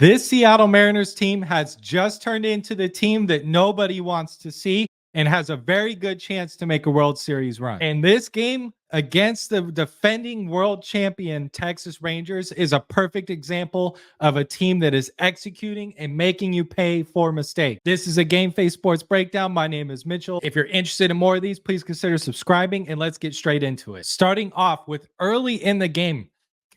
This Seattle Mariners team has just turned into the team that nobody wants to see and has a very good chance to make a World Series run. And this game against the defending world champion Texas Rangers is a perfect example of a team that is executing and making you pay for mistakes. This is a Game Face Sports Breakdown. My name is Mitchell. If you're interested in more of these, please consider subscribing, and let's get straight into it. Starting off with early in the game,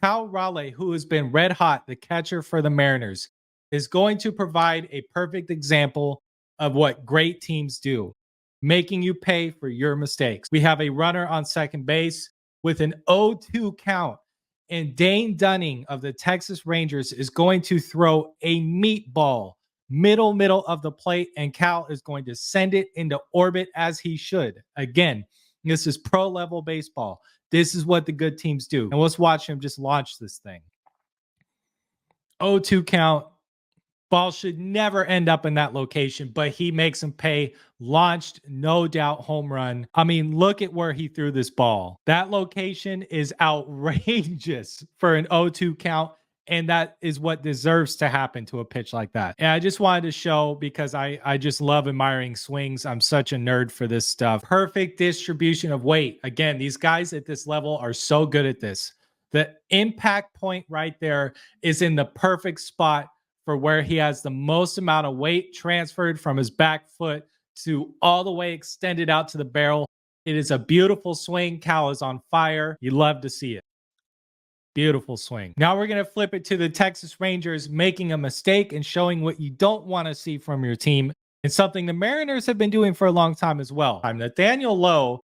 Raleigh, who has been red hot, the catcher for the Mariners, is going to provide a perfect example of what great teams do, making you pay for your mistakes. We have a runner on second base with an 0-2 count, and Dane Dunning of the Texas Rangers is going to throw a meatball middle of the plate, and Cal is going to send it into orbit as he should. Again, this is pro level baseball. This is what the good teams do. And let's watch him just launch this thing. 0-2 count. Ball should never end up in that location, but he makes him pay. Launched, no doubt, home run. I mean, look at where he threw this ball. That location is outrageous for an 0-2 count. And that is what deserves to happen to a pitch like that. And I just wanted to show, because I just love admiring swings. I'm such a nerd for this stuff. Perfect distribution of weight. Again, these guys at this level are so good at this. The impact point right there is in the perfect spot for where he has the most amount of weight transferred from his back foot to all the way extended out to the barrel. It is a beautiful swing. Cal is on fire. You love to see it. Beautiful swing. Now we're going to flip it to the Texas Rangers making a mistake and showing what you don't want to see from your team, and something the Mariners have been doing for a long time as well. Nathaniel Lowe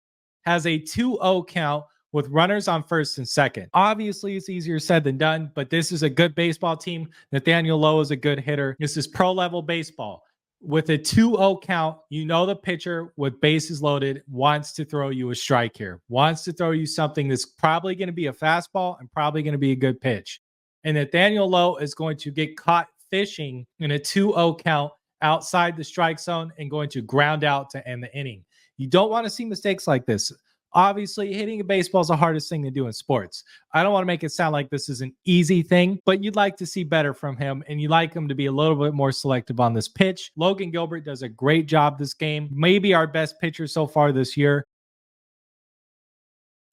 has a 2-0 count with runners on first and second. Obviously, it's easier said than done, but this is a good baseball team. Nathaniel Lowe is a good hitter. This is pro level baseball. With a 2-0 count, you know the pitcher with bases loaded wants to throw you a strike here, wants to throw you something that's probably going to be a fastball and probably going to be a good pitch. And Nathaniel Lowe is going to get caught fishing in a 2-0 count outside the strike zone and going to ground out to end the inning. You don't want to see mistakes like this. Obviously, hitting a baseball is the hardest thing to do in sports. I don't want to make it sound like this is an easy thing, but you'd like to see better from him, and you'd like him to be a little bit more selective on this pitch. Logan Gilbert does a great job this game. Maybe our best pitcher so far this year.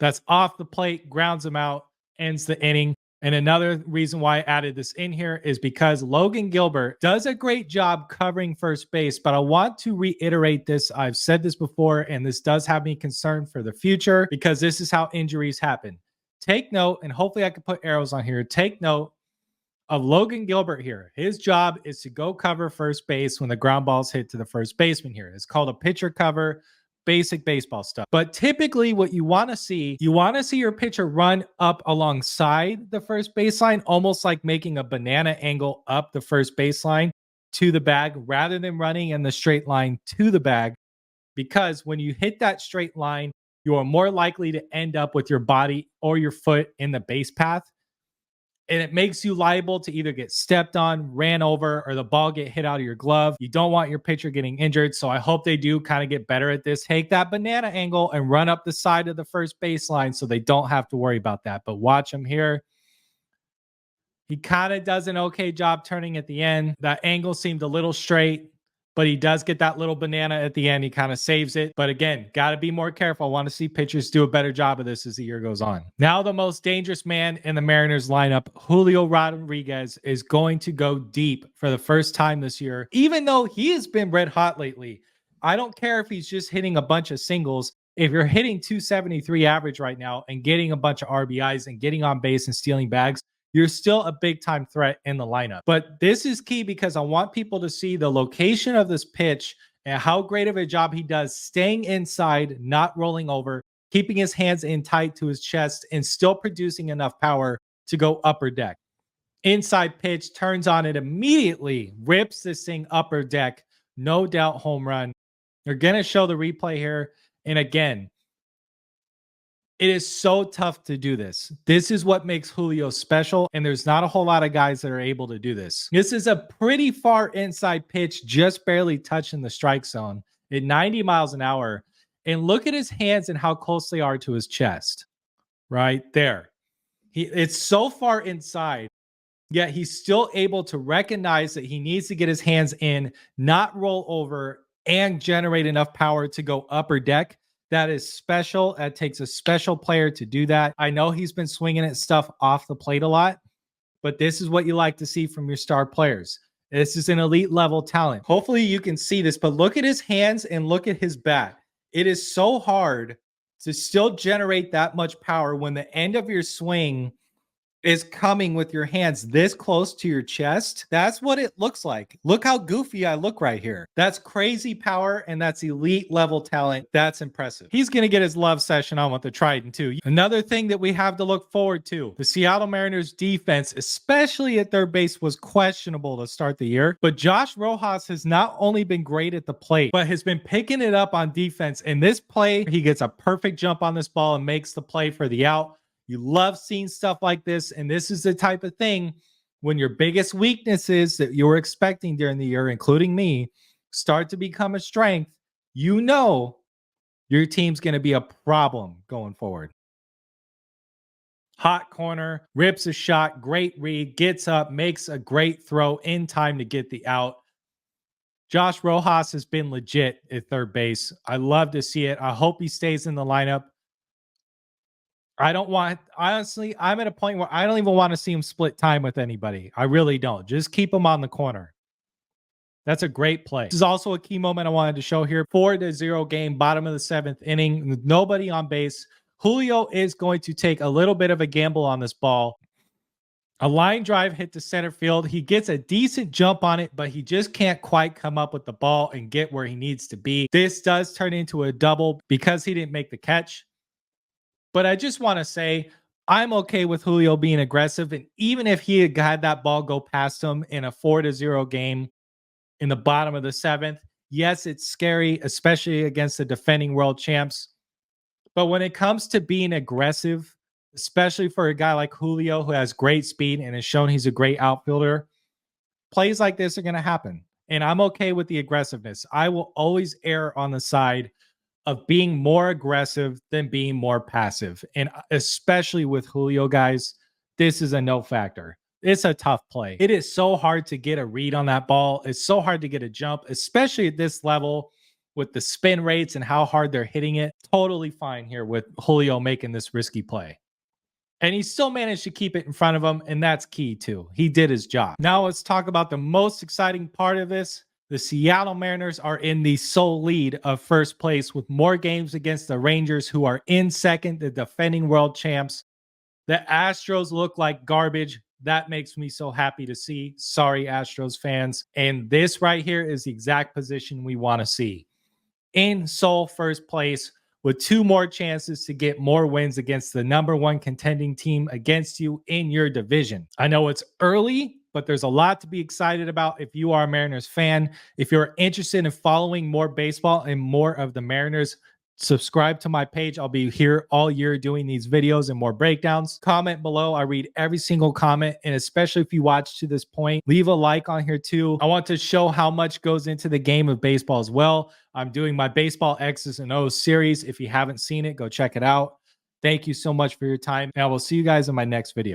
That's off the plate, grounds him out, ends the inning. And another reason why I added this in here is because Logan Gilbert does a great job covering first base, but I want to reiterate this. I've said this before, and this does have me concerned for the future because this is how injuries happen. Take note, and hopefully I can put arrows on here. Take note of Logan Gilbert here. His job is to go cover first base when the ground ball's hit to the first baseman here. It's called a pitcher cover. Basic baseball stuff. But typically what you want to see your pitcher run up alongside the first baseline, almost like making a banana angle up the first baseline to the bag rather than running in the straight line to the bag. Because when you hit that straight line, you are more likely to end up with your body or your foot in the base path. And it makes you liable to either get stepped on, ran over, or the ball get hit out of your glove. You don't want your pitcher getting injured. So I hope they do kind of get better at this. Take that banana angle and run up the side of the first baseline so they don't have to worry about that. But watch him here. He kind of does an okay job turning at the end. That angle seemed a little straight, but he does get that little banana at the end. He kind of saves it. But again, got to be more careful. I want to see pitchers do a better job of this as the year goes on. Now, the most dangerous man in the Mariners lineup, Julio Rodriguez, is going to go deep for the first time this year, even though he has been red hot lately. I don't care if he's just hitting a bunch of singles. If you're hitting 273 average right now and getting a bunch of RBIs and getting on base and stealing bags, you're still a big time threat in the lineup. But this is key because I want people to see the location of this pitch and how great of a job he does staying inside, not rolling over, keeping his hands in tight to his chest, and still producing enough power to go upper deck. Inside pitch, turns on it immediately, rips this thing upper deck. No doubt home run. They're going to show the replay here. And again, it is so tough to do this. This is what makes Julio special, and there's not a whole lot of guys that are able to do this. This is a pretty far inside pitch, just barely touching the strike zone at 90 miles an hour. And look at his hands and how close they are to his chest. Right there. It's so far inside yet he's still able to recognize that he needs to get his hands in, not roll over, and generate enough power to go upper deck. That is special. It takes a special player to do that. I know he's been swinging at stuff off the plate a lot, but this is what you like to see from your star players. This is an elite level talent. Hopefully you can see this, but look at his hands and look at his bat. It is so hard to still generate that much power when the end of your swing is coming with your hands this close to your chest. That's what it looks like. Look how goofy I look right here. That's crazy power, and that's elite level talent. That's impressive. He's going to get his love session on with the Trident too. Another thing that we have to look forward to, the Seattle Mariners defense, especially at third base, was questionable to start the year, but Josh Rojas has not only been great at the plate, but has been picking it up on defense. In this play, he gets a perfect jump on this ball and makes the play for the out. You love seeing stuff like this, and this is the type of thing when your biggest weaknesses that you were expecting during the year, including me, start to become a strength. You know your team's going to be a problem going forward. Hot corner, rips a shot, great read, gets up, makes a great throw in time to get the out. Josh Rojas has been legit at third base. I love to see it. I hope he stays in the lineup. Honestly, I'm at a point where I don't even want to see him split time with anybody. I really don't. Just keep him on the corner. That's a great play. This is also a key moment I wanted to show here. 4-0 game, bottom of the 7th inning, with nobody on base. Julio is going to take a little bit of a gamble on this ball. A line drive hit to center field. He gets a decent jump on it, but he just can't quite come up with the ball and get where he needs to be. This does turn into a double because he didn't make the catch. But I just want to say, I'm okay with Julio being aggressive. And even if he had that ball go past him in a 4-0 game in the bottom of the 7th, yes, it's scary, especially against the defending world champs. But when it comes to being aggressive, especially for a guy like Julio who has great speed and has shown he's a great outfielder, plays like this are going to happen. And I'm okay with the aggressiveness. I will always err on the side of being more aggressive than being more passive. And especially with Julio, guys, this is a no factor. It's a tough play. It is so hard to get a read on that ball. It's so hard to get a jump, especially at this level with the spin rates and how hard they're hitting it. Totally fine here with Julio making this risky play. And he still managed to keep it in front of him, and that's key too. He did his job. Now let's talk about the most exciting part of this. The Seattle Mariners are in the sole lead of first place with more games against the Rangers, who are in second, the defending world champs. The Astros look like garbage. That makes me so happy to see. Sorry, Astros fans. And this right here is the exact position we want to see. In sole first place with 2 more chances to get more wins against the #1 contending team against you in your division. I know it's early, but there's a lot to be excited about if you are a Mariners fan. If you're interested in following more baseball and more of the Mariners, subscribe to my page. I'll be here all year doing these videos and more breakdowns. Comment below. I read every single comment, and especially if you watch to this point, leave a like on here too. I want to show how much goes into the game of baseball as well. I'm doing my baseball X's and O's series. If you haven't seen it, go check it out. Thank you so much for your time, and I will see you guys in my next video.